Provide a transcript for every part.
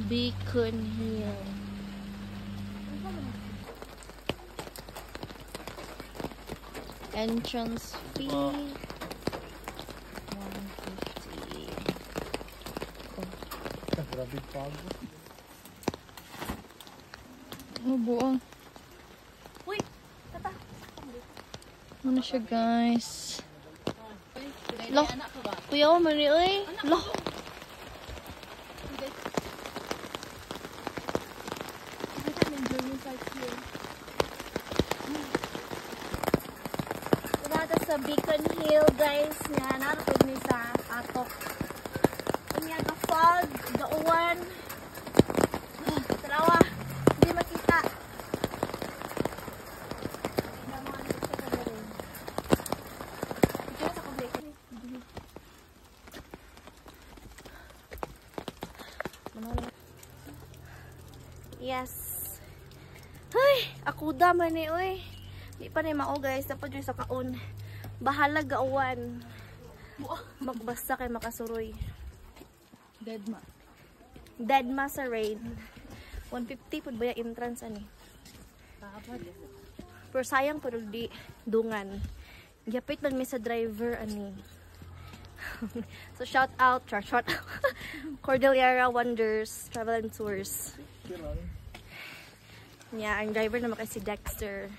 Beacon Hill. Entrance fee 150. Grabe pag. Oh, buong. Uy, tata. Ano siya, guys? Lo, kuya ko mali, oy. Lo. Sa Beacon Hill, guys, nga narapod ni sa atok. Unya ka fog, gauwan. Tarawa, hindi makita. Yes. Ay, ako daman eh, oy. Di pa na mao, guys. Dapat yung sa kaon. Bahala gauwan. Magbasa kay makasuroy. Deadma. Deadma sa rain. 150 pud ba yung entrance ani? Pero sayang pero di dungan. Gapit man mi sa driver ani. So shout out Cordillera Wonders Travel and Tours. Yeah, ang driver naman kasi si Dexter.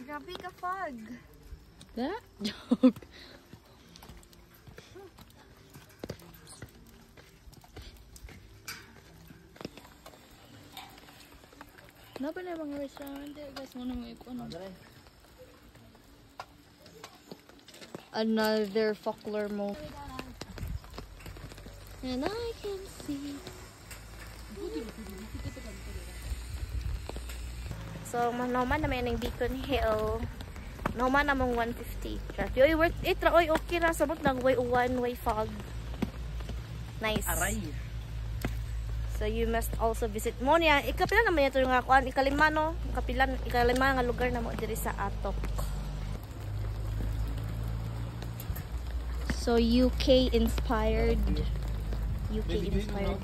Grabe ka fog. That joke. Napa na mga restaurant guys, mo na mo ipon. Another folklore mo. And I can see. So, naman naman yung Beacon Hill. Naman namang 150. Yoy, worth it. Oy, okay na. Sabot lang. Way one, way fog. Nice. Aray. So, you must also visit mo niya. Ikapila naman ito yung akuan. Ikalima, no? Ikalima nga lugar na mo diri sa Atok. So, UK inspired. UK inspired.